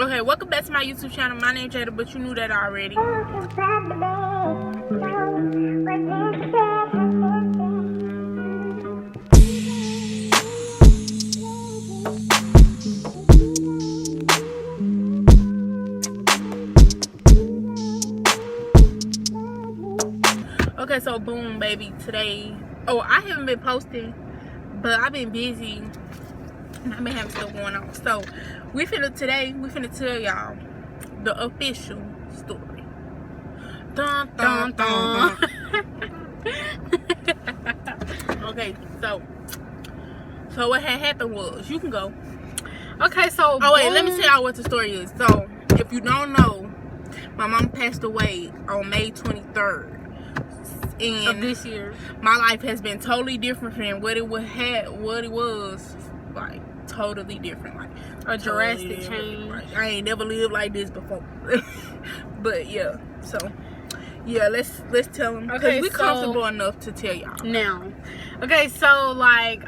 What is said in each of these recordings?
Okay, welcome back to my YouTube channel. My name is Jada, but you knew that already. Okay, so boom, baby. Today, I haven't been posting, but I've been busy. I've been having stuff going on. So today we finna tell y'all the official story. Dun dun dun. Okay, so what had happened was, you can go. Okay, so let me tell y'all what the story is. So if you don't know, my mom passed away on May 23rd. And of this year. My life has been totally different from what it was, like totally different, like a drastic change. Like, I ain't never lived like this before. But yeah, so yeah, let's tell them, because we comfortable enough to tell y'all now. Okay, so like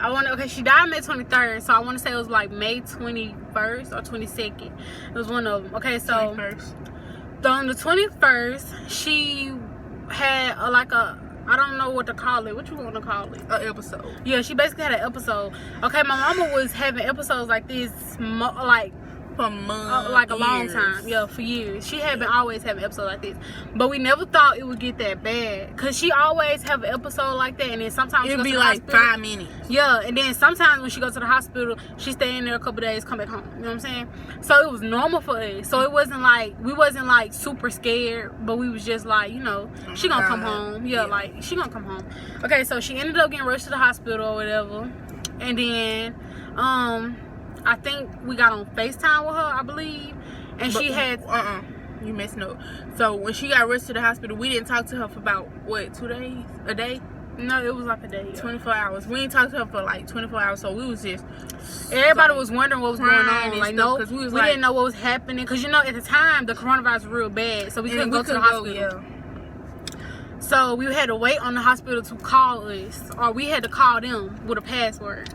she died May 23rd, so I want to say it was like May 21st or 22nd. It was one of them. Okay, so 21st. On the 21st, she had I don't know what to call it. What you want to call it? An episode. Yeah, she basically had an episode. Okay, my mama was having episodes like this, for months, like a long time. Yeah, for years. She had been always having episodes like this, but we never thought it would get that bad. Cause she always have an episode like that, and then sometimes it'd be like 5 minutes. Yeah, and then sometimes when she goes to the hospital, she stay in there a couple days, come back home. You know what I'm saying? So it was normal for us. So it wasn't like we wasn't like super scared, but we was just like, you know, she gonna come home. Yeah, like she gonna come home. Okay, so she ended up getting rushed to the hospital or whatever, and then I think we got on FaceTime with her, I believe. And she had... You messing up. So, when she got rushed to the hospital, we didn't talk to her for about, what, 2 days? A day? No, it was like a day. 24 hours. We didn't talk to her for like 24 hours, so we was just... Everybody was wondering what was going on. Like, no, we didn't know what was happening. Because, you know, at the time, the coronavirus was real bad. So, we couldn't go to the hospital. Yeah. So, we had to wait on the hospital to call us. Or we had to call them with a password.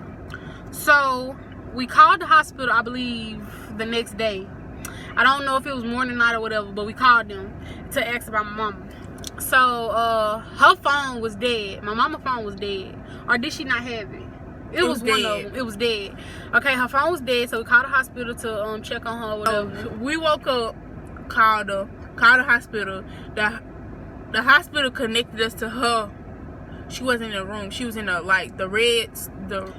So... we called the hospital, I believe, the next day. I don't know if it was morning, night, or whatever, but we called them to ask about my mama. So, her phone was dead. My mama's phone was dead. Or did she not have it? It was one of them. It was dead. Okay, her phone was dead, so we called the hospital to check on her or whatever. We woke up, called the hospital. The hospital connected us to her. She wasn't in the room. She was in the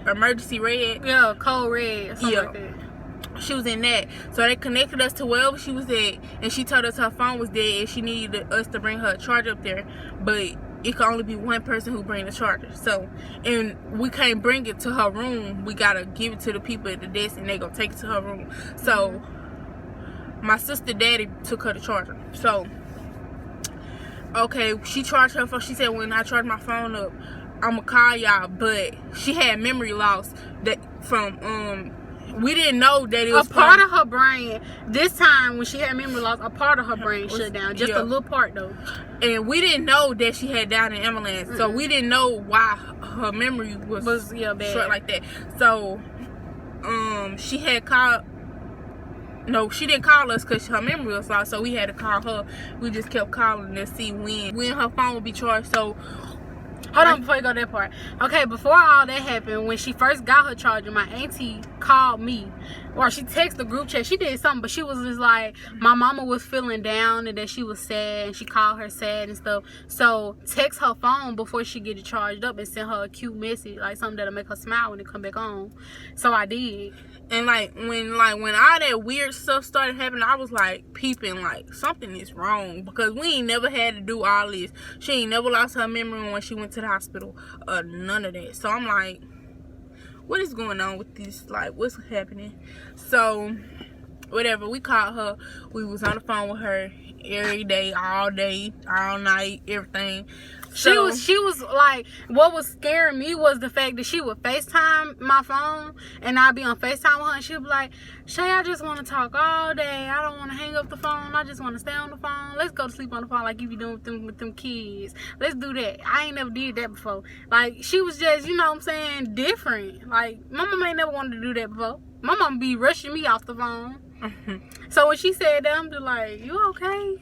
emergency red. Yeah, code red or something like that. She was in that. So they connected us to wherever she was at, and she told us her phone was dead and she needed us to bring her a charger up there. But it could only be one person who bring the charger. So, and we can't bring it to her room. We gotta give it to the people at the desk and they gonna take it to her room. So, my sister daddy took her the charger. So, okay, she charged her phone. She said, when I charge my phone up, I'm gonna call y'all. But she had memory loss we didn't know that it was a part of her brain. This time when she had memory loss, a part of her brain shut down. Just a little part though. And we didn't know that she had died in ambulance. So we didn't know why her memory was bad. Short like that. So she had called. No, she didn't call us because her memory was lost, so we had to call her. We just kept calling to see when her phone would be charged. So, hold on before you go to that part. Okay, before all that happened, when she first got her charger, my auntie called me. Or she texted the group chat. She did something, but she was just like, my mama was feeling down and that she was sad, and she called her sad and stuff. So, text her phone before she get it charged up and send her a cute message, like something that'll make her smile when it come back on. So, I did. And when all that weird stuff started happening, I was like peeping, like something is wrong, because we ain't never had to do all this. She ain't never lost her memory when she went to the hospital, none of that. So I'm like, what is going on with this? Like, what's happening? So whatever, we called her. We was on the phone with her every day, all night, everything. So, she was like, what was scaring me was the fact that she would FaceTime my phone, and I'd be on FaceTime with her, and she'd be like, Shay, I just want to talk all day. I don't want to hang up the phone. I just want to stay on the phone. Let's go to sleep on the phone like you be doing with them kids. Let's do that. I ain't never did that before. Like, she was just, you know what I'm saying, different. Like, my mama ain't never wanted to do that before. My mama be rushing me off the phone. So when she said that, I'm just like, you okay?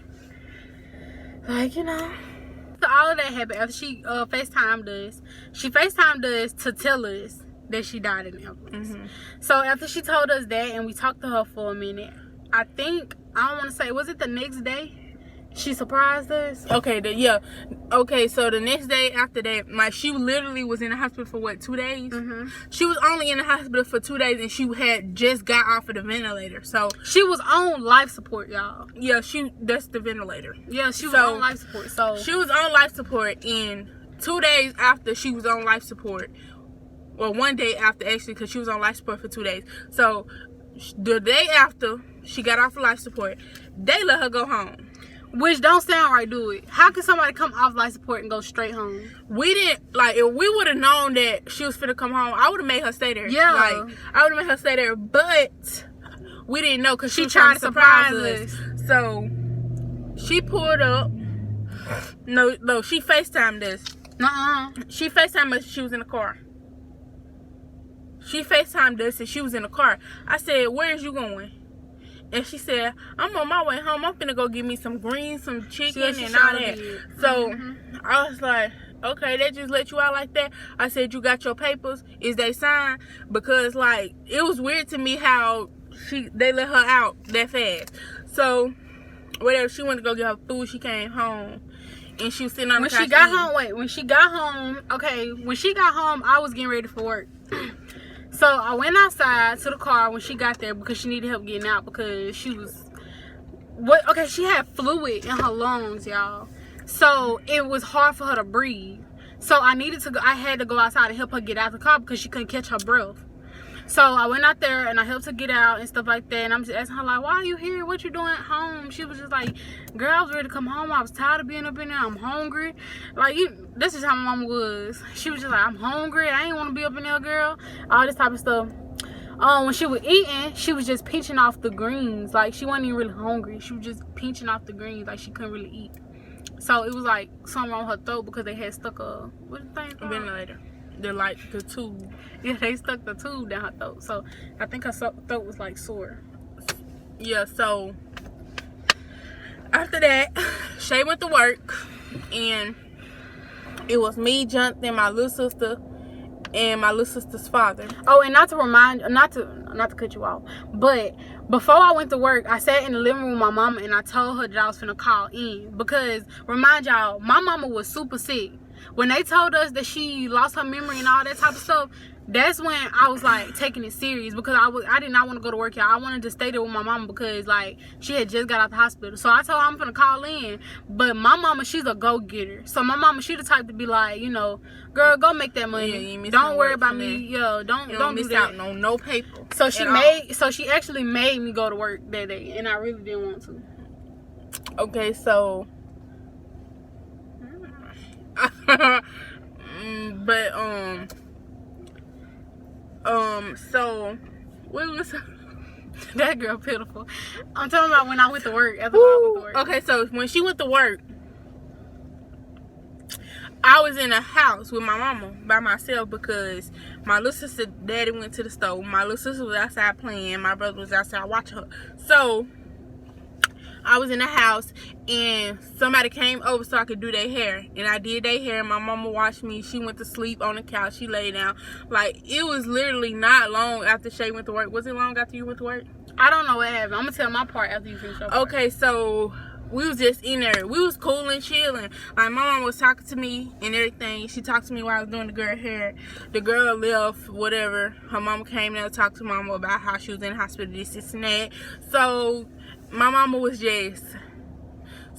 Like, you know. So all of that happened after she FaceTimed us. She FaceTimed us to tell us that she died in the ambulance. So after she told us that and we talked to her for a minute, I think, I don't want to say, was it the next day? She surprised us. Okay, yeah. Okay, so the next day after that, like, she literally was in the hospital for what, 2 days? She was only in the hospital for 2 days, and she had just got off of the ventilator. So she was on life support, y'all. Yeah, that's the ventilator. Yeah, she was on life support. So she was on life support, and 2 days after she was on life support, well, 1 day after actually, because she was on life support for 2 days. So the day after she got off of life support, they let her go home. Which don't sound right, do it? How can somebody come off life support and go straight home? We didn't, like, if we would have known that she was finna come home, I would have made her stay there. Yeah. Like, I would have made her stay there, but we didn't know because she tried to surprise us. So she pulled up. No, she FaceTimed us. She FaceTimed us. She was in the car. She FaceTimed us and she was in the car. I said, "Where is you going?" And she said, "I'm on my way home. I'm finna go get me some greens, some chicken, and all that." So I was like, "Okay, they just let you out like that?" I said, "You got your papers? Is they signed?" Because, like, it was weird to me how they let her out that fast. So whatever, she went to go get her food. She came home and she was sitting on the couch. When she got home, when she got home, I was getting ready for work. So I went outside to the car when she got there because she needed help getting out because she had fluid in her lungs, y'all. So it was hard for her to breathe. So I had to go outside and help her get out of the car because she couldn't catch her breath. So I went out there and I helped her get out and stuff like that. And I'm just asking her, like, "Why are you here? What you doing at home?" She was just like, "Girl, I was ready to come home. I was tired of being up in there. I'm hungry." Like, this is how my mama was. She was just like, "I'm hungry. I ain't want to be up in there, girl." All this type of stuff. When she was eating, she was just pinching off the greens. Like, she wasn't even really hungry. She was just pinching off the greens. Like, she couldn't really eat. So it was like something wrong with her throat because they had stuck a ventilator. They're like the tube. Yeah, they stuck the tube down her throat. So I think her throat was like sore. Yeah, so after that, Shay went to work and it was me, Jonathan, my little sister, and my little sister's father. Oh, and not to cut you off, but before I went to work, I sat in the living room with my mama and I told her that I was finna call in because, remind y'all, my mama was super sick. When they told us that she lost her memory and all that type of stuff, that's when I was like taking it serious because I did not want to go to work, y'all. I wanted to stay there with my mama because, like, she had just got out the hospital. So I told her I'm gonna call in. But my mama, she's a go-getter. So my mama, she the type to be like, you know, "Girl, go make that money. Yeah, don't worry about me. Yo, don't miss do that." out on no paper. So she actually made me go to work that day, and I really didn't want to. Okay, so so what was that girl pitiful? I'm talking about when I went to work. After I went to work. Okay, so when she went to work, I was in a house with my mama by myself because my little sister daddy went to the store. My little sister was outside playing. My brother was outside watching her. So I was in the house and somebody came over so I could do their hair. And I did their hair. My mama watched me. She went to sleep on the couch. She lay down. Like, it was literally not long after Shay went to work. Was it long after you went to work? I don't know what happened. I'm going to tell my part after you finish your part. Okay, so we was just in there. We was cool and chilling. Like, my mom was talking to me and everything. She talked to me while I was doing the girl hair. The girl left, whatever. Her mama came there to talk to mama about how she was in the hospital, this and that. So my mama was just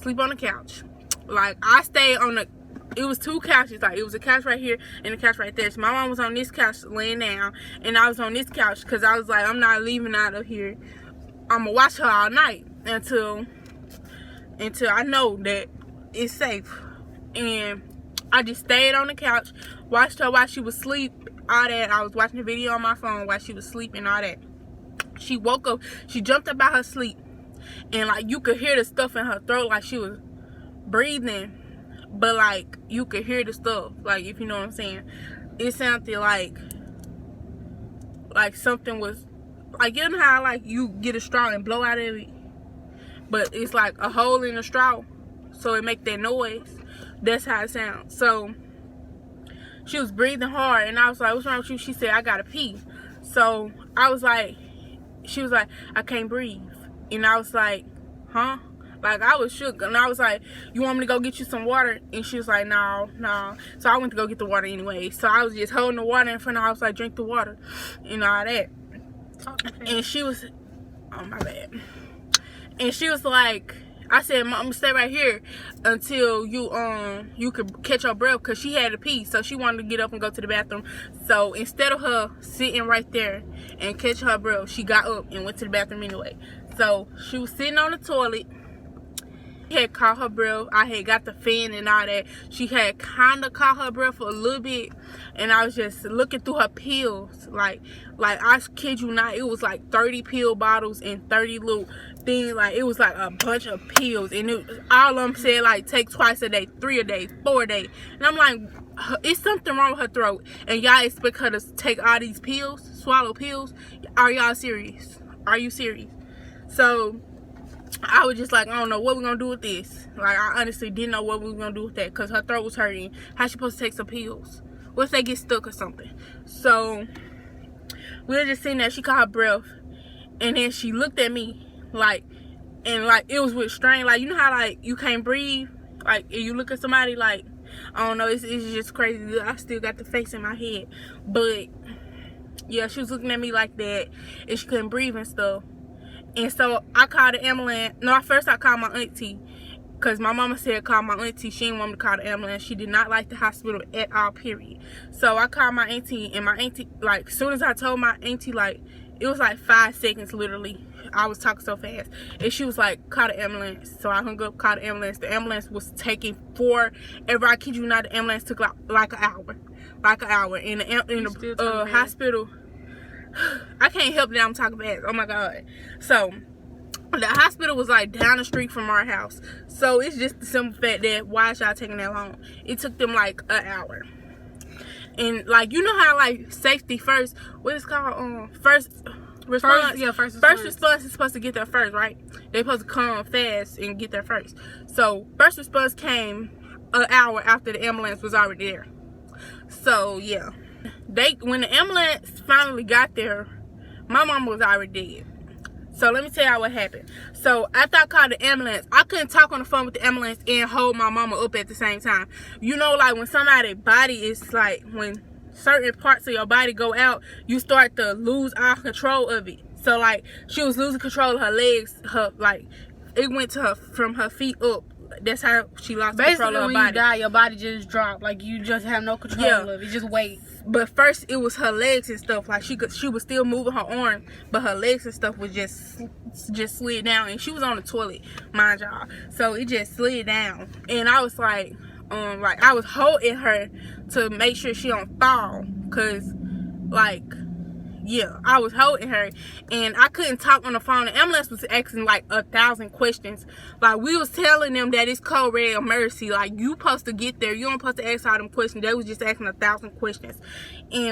sleep on the couch. Like, I stayed on the, it was two couches. Like, it was a couch right here and a couch right there. So my mom was on this couch laying down and I was on this couch because I was like, I'm not leaving out of here. I'm gonna watch her all night until I know that it's safe. And I just stayed on the couch, watched her while she was asleep, all that. I was watching a video on my phone while she was sleeping, all that. She woke up, she jumped up out her sleep, and like you could hear the stuff in her throat, like she was breathing, but like you could hear the stuff, like, if you know what I'm saying. It sounded like something was like, you know how like you get a straw and blow out of it, but it's like a hole in the straw, so it make that noise. That's how it sounds. So she was breathing hard, and I was like, what's wrong with you? She said, I gotta pee. So I was like, she was like, I can't breathe. And I was like, huh? Like, I was shook. And I was like, you want me to go get you some water? And she was like, no. So I went to go get the water anyway. So I was just holding the water in front of her. I was like, drink the water and all that. And she was, oh my bad. And she was like, I said, Mom, stay right here until you could catch your breath, because she had to pee, so she wanted to get up and go to the bathroom. So instead of her sitting right there and catch her breath, she got up and went to the bathroom anyway. So she was sitting on the toilet. She had caught her breath. I had got the fan and all that. She had kind of caught her breath for a little bit, and I was just looking through her pills. Like I kid you not, it was like 30 pill bottles and 30 little things. Like, it was like a bunch of pills, and all of them said like take twice a day, 3 a day, 4 a day. And I'm like, it's something wrong with her throat, and y'all expect her to take all these pills, swallow pills? Are y'all serious? Are you serious? So I was just like, I don't know what we're gonna do with this. Like, I honestly didn't know what we were gonna do with that, because her throat was hurting. How she supposed to take some pills? What if they get stuck or something? So we were just sitting there. She caught her breath, and then she looked at me like, and like it was with strain. Like, you know how like you can't breathe, like if you look at somebody, like, I don't know, it's just crazy. I still got the face in my head, but yeah, she was looking at me like that, and she couldn't breathe and stuff. And so I called the ambulance. No, at first I called my auntie, because my mama said call my auntie. She didn't want me to call the ambulance. She did not like the hospital at all, period. So I called my auntie, and my auntie, like, as soon as I told my auntie, like, it was like 5 seconds literally. I was talking so fast, and she was like, call the ambulance. So I hung up, called the ambulance. The ambulance was taking forever. I kid you not, the ambulance took like an hour. In the hospital, I can't help that I'm talking fast. Oh my god. So the hospital was like down the street from our house. So it's just the simple fact that why is y'all taking that long? It took them like an hour. And like, you know how like safety first, what is it called? First response. First response is supposed to get there first, right? They're supposed to come fast and get there first. So first response came an hour after the ambulance was already there. So yeah, when the ambulance finally got there, my mama was already dead. So let me tell y'all what happened. So after I called the ambulance, I couldn't talk on the phone with the ambulance and hold my mama up at the same time. You know, like when somebody's body is like, when certain parts of your body go out, you start to lose all control of it. So like, she was losing control of her legs. Her, like, it went to her from her feet up. That's how she lost control of her body. Basically, when you die, your body just dropped. Like, you just have no control of it. Just wait. But first, it was her legs and stuff. Like, she was still moving her arm, but her legs and stuff was just slid down. And she was on the toilet, mind y'all. So it just slid down. And I was like I was holding her to make sure she don't fall, cause like, yeah, I was holding her, and I couldn't talk on the phone. The ambulance was asking like 1,000 questions. Like, we was telling them that it's code red emergency. Like, you supposed to get there. You don't supposed to ask all them questions. They was just asking 1,000 questions. And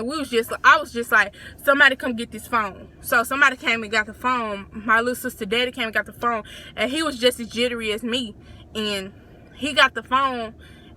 I was just like, somebody come get this phone. So somebody came and got the phone. My little sister daddy came and got the phone, and he was just as jittery as me. And he got the phone,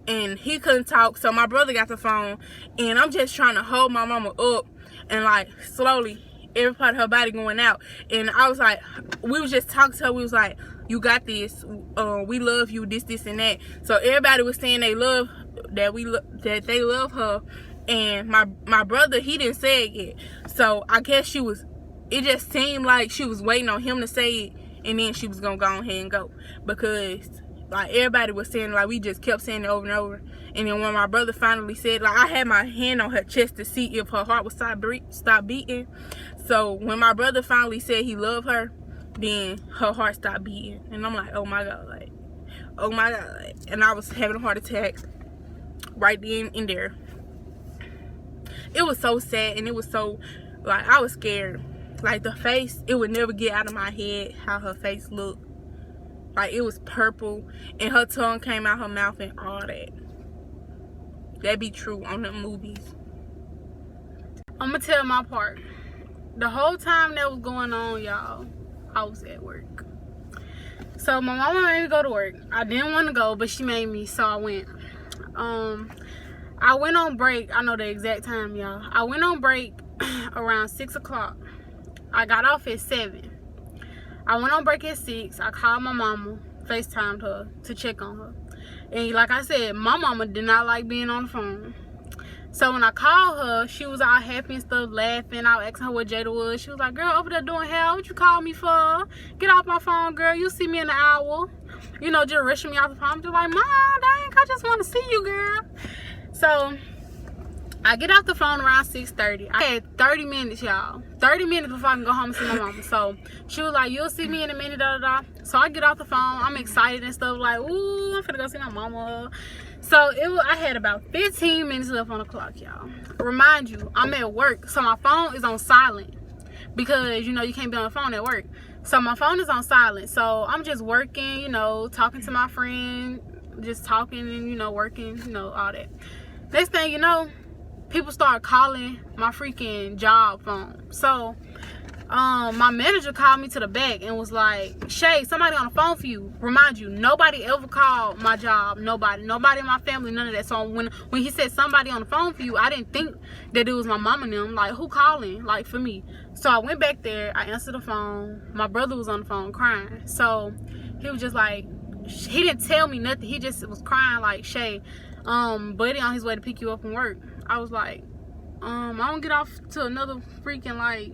and he couldn't talk. So my brother got the phone, and I'm just trying to hold my mama up. And like, slowly, every part of her body going out. And I was like, we was just talking to her. We was like, you got this. We love you, this, and that. So everybody was saying they love, that they love her. And my brother, he didn't say it yet. So I guess it just seemed like she was waiting on him to say it. And then she was going to go ahead and go. Because like, everybody was saying, like, we just kept saying it over and over. And then when my brother finally said, like, I had my hand on her chest to see if her heart would stop beating. So when my brother finally said he loved her, then her heart stopped beating. And I'm like, oh my god, like, oh my god. And I was having a heart attack right then and there. It was so sad, and it was so, like, I was scared. Like, the face, it would never get out of my head how her face looked. Like, it was purple, and her tongue came out her mouth and all that. That be true on them movies. I'm gonna tell my part. the whole time that was going on, y'all, I was at work. So my mama made me go to work. I didn't want to go, but she made me, so I went. I went on break. I know the exact time, y'all. I went on break around 6 o'clock. I got off at 7. I went on break at 6. I called my mama, FaceTimed her to check on her. And like I said, my mama did not like being on the phone. So when I called her, she was all happy and stuff, laughing. I was asking her what Jada was. She was like, girl, over there doing hell. What you call me for? Get off my phone, girl. You'll see me in an hour. You know, just rushing me off the phone. I'm just like, Mom, dang, I just want to see you, girl. So I get off the phone around 6:30. I had 30 minutes, y'all. 30 minutes before I can go home and see my mama. So she was like, you'll see me in a minute, da da da. So I get off the phone. I'm excited and stuff, like, ooh, I'm finna go see my mama. So I had about 15 minutes left on the clock, y'all. Remind you, I'm at work, so my phone is on silent because, you know, you can't be on the phone at work. So my phone is on silent. So I'm just working, you know, talking to my friend, just talking and, you know, working, you know, all that. Next thing you know, people start calling my freaking job phone. So my manager called me to the back and was like, Shay, somebody on the phone for you. Remind you, nobody ever called my job. Nobody in my family, none of that. So when he said somebody on the phone for you, I didn't think that it was my mom and them. Like, who calling? Like, for me. So I went back there. I answered the phone. My brother was on the phone crying. So he was just like, he didn't tell me nothing. He just was crying like, Shay, buddy on his way to pick you up from work. I was like, I don't get off to another freaking like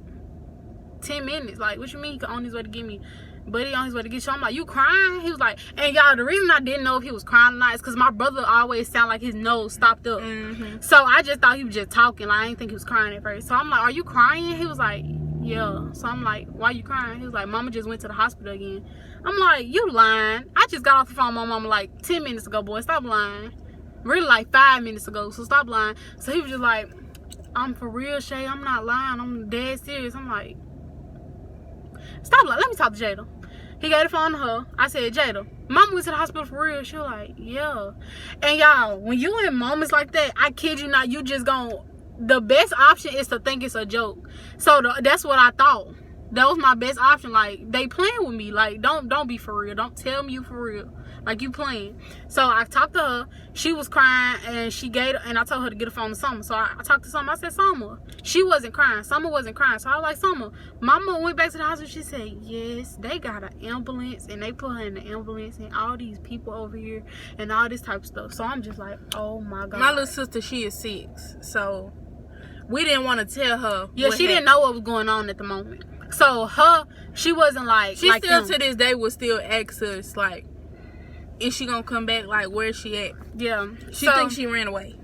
10 minutes. Like, what you mean he on his way to get me? Buddy on his way to get you. I'm like, you crying? He was like, and y'all, the reason I didn't know if he was crying or not is because my brother always sound like his nose stopped up. So I just thought he was just talking. Like, I didn't think he was crying at first. So I'm like, are you crying? He was like, yeah. So I'm like, why you crying? He was like, mama just went to the hospital again. I'm like, you lying. I just got off the phone with my mama like 10 minutes ago, boy. Stop lying. Really like 5 minutes ago, so stop lying. So he was just like, I'm for real, Shay. I'm not lying. I'm dead serious. I'm like, stop lying. Let me talk to Jada. He gave the phone to her. I said, Jada, mama went to the hospital for real. She was like, yeah. And y'all, when you in moments like that, I kid you not, you just gon' the best option is to think it's a joke. So that's what I thought. That was my best option. Like, they playing with me. Like, don't be for real. Don't tell me you for real. Like, you playing. So I talked to her. She was crying, and I told her to get a phone to Summer. So I talked to Summer. I said, Summer. She wasn't crying. Summer wasn't crying. So I was like, Summer. Mama went back to the hospital. She said, yes, they got an ambulance, and they put her in the ambulance, and all these people over here, and all this type of stuff. So I'm just like, oh my God. My little sister, she is 6. So we didn't want to tell her. Yeah, she didn't know what was going on at the moment. So she wasn't like, she still to this day would still ask us, like, is she gonna come back? Like, where is she at? Yeah. She thinks she ran away.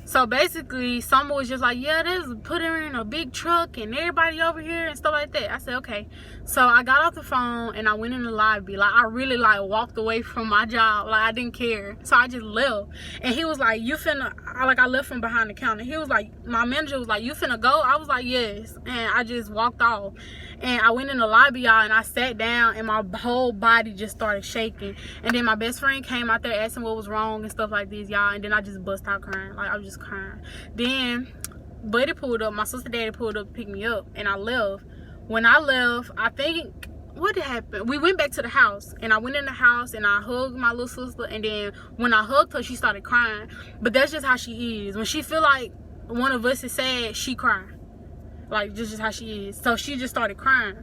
So basically, Summer was just like, yeah, put her in a big truck and everybody over here and stuff like that. I said, okay. So I got off the phone and I went in the lobby. Like, I really like walked away from my job. Like, I didn't care. So I just left. And he was like, I left from behind the counter. He was like, my manager was like, you finna go? I was like, yes. And I just walked off. And I went in the lobby, y'all, and I sat down and my whole body just started shaking. And then my best friend came out there asking what was wrong and stuff like this, y'all. And then I just bust out crying. Like, I was just crying. Then Buddy pulled up. My sister daddy pulled up to pick me up. And I left. When I left, I think, what happened? We went back to the house. And I went in the house and I hugged my little sister. And then when I hugged her, she started crying. But that's just how she is. When she feel like one of us is sad, she cries. Like, just how she is. So she just started crying.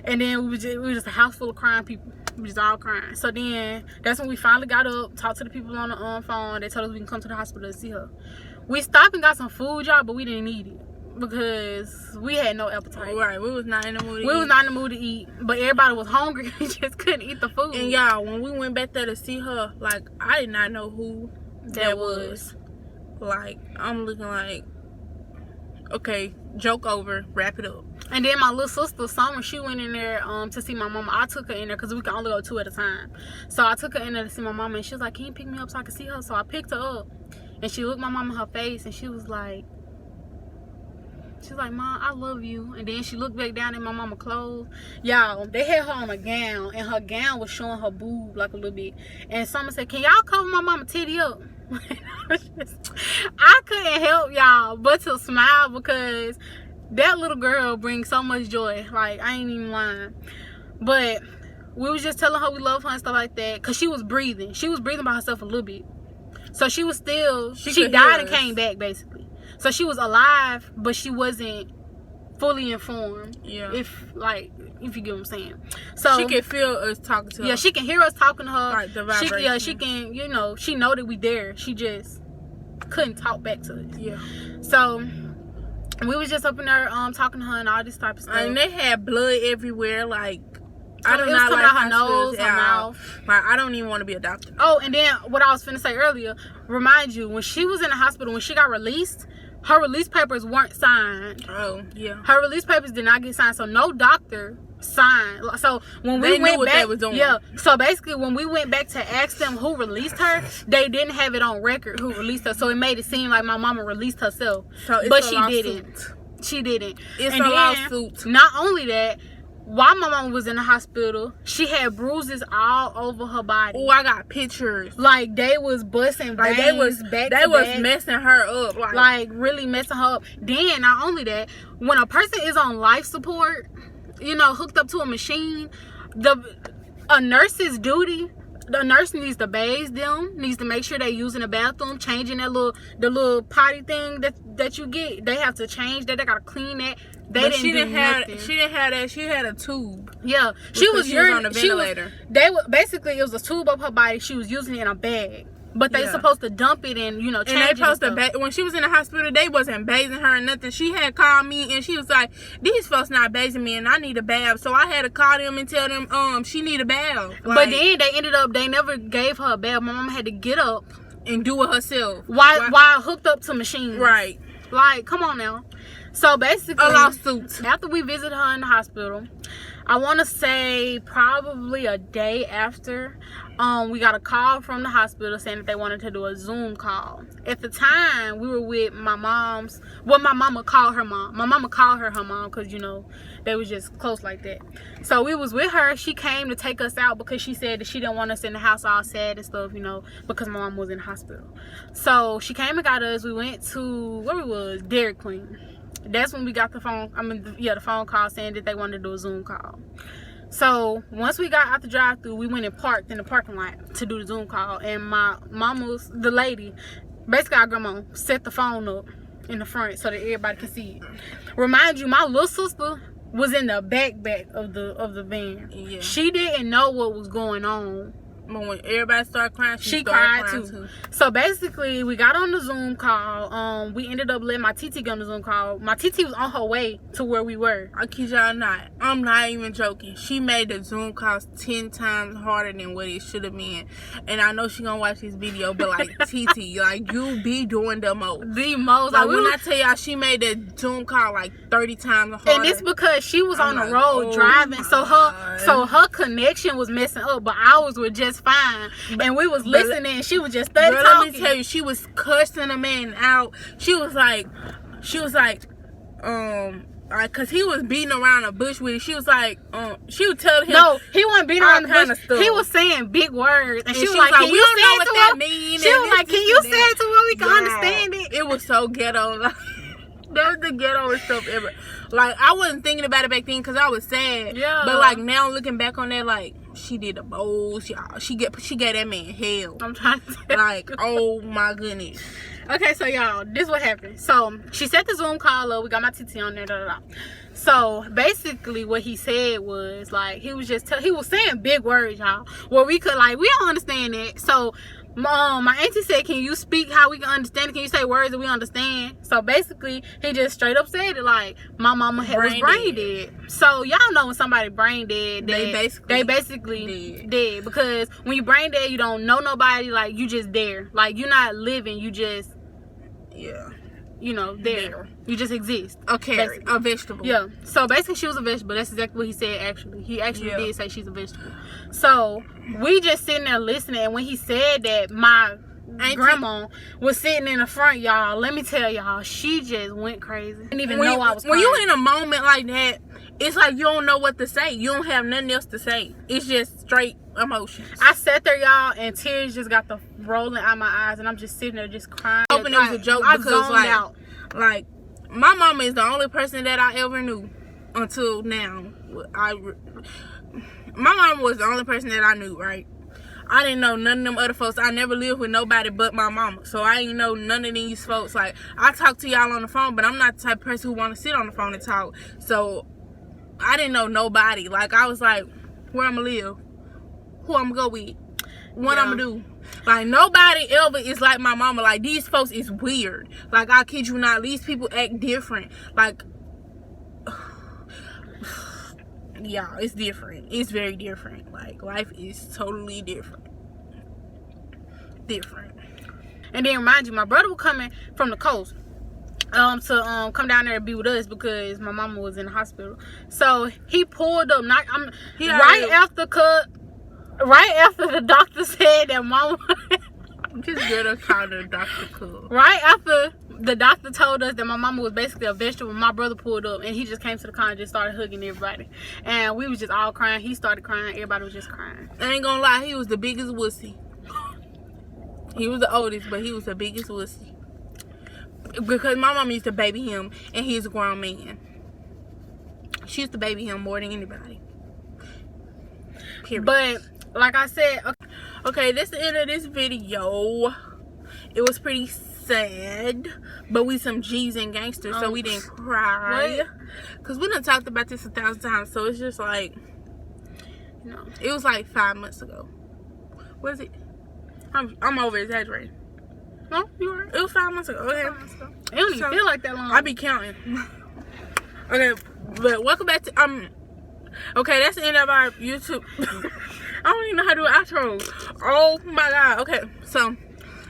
And then we were just a house full of crying people. We just all crying. So then that's when we finally got up, talked to the people on the phone. They told us we can come to the hospital to see her. We stopped and got some food, y'all, but we didn't eat it because we had no appetite. Right, we was not in the mood to eat. We was not in the mood to eat, but everybody was hungry. We just couldn't eat the food. And y'all, when we went back there to see her, like, I did not know who that was. Like, I'm looking like, okay, joke over, wrap it up. And then my little sister, Summer, she went in there to see my mama. I took her in there because we could only go 2 at a time. So I took her in there to see my mama, and she was like, can you pick me up so I can see her? So I picked her up, and she looked my mama in her face, and she was like, Mom, I love you. And then she looked back down at my mama clothes. Y'all, they had her on a gown, and her gown was showing her boob like a little bit. And Summer said, can y'all cover my mama titty up? I couldn't help y'all but to smile because that little girl brings so much joy. Like, I ain't even lying. But we was just telling her we love her and stuff like that, because she was breathing. She was breathing by herself a little bit. So she was still, she died and came back, basically. So she was alive, but she wasn't fully informed. Yeah. If you get what I'm saying. So she can feel us talking to her. Yeah, she can hear us talking to her. Like the vibration. She can, you know, she know that we there. She just couldn't talk back to us. Yeah. So we was just up in there talking to her and all this type of stuff. And they had blood everywhere, like, I do not like her nose, her mouth. Like, I don't even want to be a doctor. Oh, and then what I was finna say earlier, remind you, when she was in the hospital, when she got released, her release papers weren't signed. Oh, yeah. Her release papers did not get signed, so no doctor signed. So when we went back, they was doing. Yeah. So basically, when we went back to ask them who released her, they didn't have it on record who released her. So it made it seem like my mama released herself, but she didn't. She didn't. It's a lawsuit. Not only that, while my mama was in the hospital, she had bruises all over her body. Oh, I got pictures. Like, they was busting like veins they was messing her up. Like really messing her up. Then, not only that, when a person is on life support, you know, hooked up to a machine, a nurse's duty, the nurse needs to bathe them, needs to make sure they're using the bathroom, changing the little potty thing that you get. They have to change that. They gotta clean that. She didn't have that. She had a tube. Yeah, she was on a ventilator. Basically, it was a tube up her body. She was using it in a bag. But they supposed to dump it and, you know, change it. And they supposed to when she was in the hospital, they wasn't bathing her or nothing. She had called me and she was like, "These folks not bathing me and I need a bath." So I had to call them and tell them she need a bath. Like, but then they never gave her a bath. My mama had to get up and do it herself while hooked up to machines. Right. Like, come on now. So basically, a lawsuit. After we visited her in the hospital, I want to say probably a day after, we got a call from the hospital saying that they wanted to do a Zoom call. At the time, we were with my mom's. Well, my mama called her mom. My mama called her mom because, you know, they was just close like that. So we was with her. She came to take us out because she said that she didn't want us in the house all sad and stuff, you know, because my mom was in the hospital. So she came and got us. We went to, where we was? Dairy Queen. That's when we got the phone. The phone call saying that they wanted to do a Zoom call. So once we got out the drive-thru, we went and parked in the parking lot to do the Zoom call. And my mama's, the lady, basically our grandma, set the phone up in the front so that everybody can see it. Remind you, my little sister was in the back of the van. Yeah. She didn't know what was going on. But when everybody started crying, she cried too. So basically, we got on the Zoom call. We ended up letting my TT go on the Zoom call. My TT was on her way to where we were. I kid y'all not. I'm not even joking. She made the Zoom calls 10 times harder than what it should have been. And I know she gonna watch this video, but like TT, like you be doing the most. The most. Like when I tell y'all, she made the Zoom call like 30 times harder. And it's because she was on the road driving, so her connection was messing up, but ours were just fine. And we was listening and she was just studying talking. Let me tell you, she was cussing a man out. She was like cause he was beating around the bush with it. She was like, she would tell him. No, he wasn't beating around the bush. He was saying big words, and she was like, "Can you say it to what that means?" She was like, "Can you say it to where we can understand it?" It was so ghetto. Like, that was the ghetto stuff ever. Like, I wasn't thinking about it back then because I was sad. Yeah. But like now looking back on that, like, she did the most, y'all. She gave that man hell. I'm trying to tell like, oh my goodness. Okay, so y'all, this is what happened. So she set the Zoom call up. We got my TT on there. So basically, what he said was like he was saying big words, y'all. Where we could we don't understand that. So my auntie said, "Can you speak how we can understand it? Can you say words that we understand?" So basically, he just straight up said it like my mama was brain dead. So y'all know when somebody brain dead, they basically dead. Because when you brain dead, you don't know nobody. Like, you just there. Like, you're not living. You just there. You just exist. Okay, a vegetable. Yeah. So basically, she was a vegetable. That's exactly what he said. Actually, he did say she's a vegetable. So we just sitting there listening, and when he said that, my grandma was sitting in the front, y'all. Let me tell y'all, she just went crazy. Didn't even know I was crying. When you in a moment like that, it's like you don't know what to say. You don't have nothing else to say. It's just straight emotions. I sat there, y'all, and tears just got the rolling out my eyes, and I'm just sitting there just crying. Hoping it was a joke because like my mama is the only person that I ever knew until now. My mama was the only person that I knew, right? I didn't know none of them other folks. I never lived with nobody but my mama. So I didn't know none of these folks. Like, I talk to y'all on the phone, but I'm not the type of person who want to sit on the phone and talk. So I didn't know nobody. Like, I was like, where I'm going to live? Who I'm going to go with? What I'm going to do? Like, nobody ever is like my mama. Like, these folks is weird. Like, I kid you not. These people act different. Like, yeah, it's different. It's very different. Like, life is totally different. And then remind you, my brother was coming from the coast to come down there and be with us because my mama was in the hospital. So he pulled up right after the doctor said that mama just get us called the doctor cool. Right after the doctor told us that my mama was basically a vegetable, my brother pulled up and he just came to the car and just started hugging everybody. And we was just all crying. He started crying. Everybody was just crying. I ain't gonna lie, he was the biggest wussy. He was the oldest, but he was the biggest wussy. Because my mama used to baby him, and he's a grown man. She used to baby him more than anybody. Period. But like I said, okay, that's the end of this video. It was pretty sad, but we some G's and gangsters, so we didn't cry. Because we done talked about this 1,000 times, so it's just like, it was like 5 months ago. What is it? I'm over exaggerating. No, you were. It was 5 months ago. Okay. It don't even feel like that long. I be counting. Okay, but welcome back to okay, that's the end of our YouTube. I don't even know how to do an outro. Oh my god. Okay, so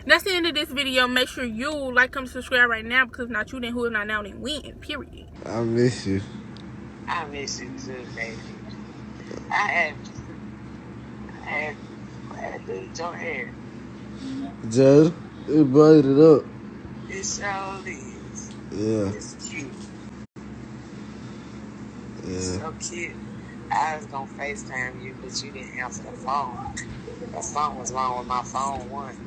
that's the end of this video. Make sure you like, comment, subscribe right now, because if not you, then who, if not now, then win. Period. I miss you. I miss you too, baby. I had to your hair. Jada, it brightened it up. It sure is. Yeah. It's cute. Yeah. It's so cute. I was gonna FaceTime you, but you didn't answer the phone. Something was wrong with my phone one.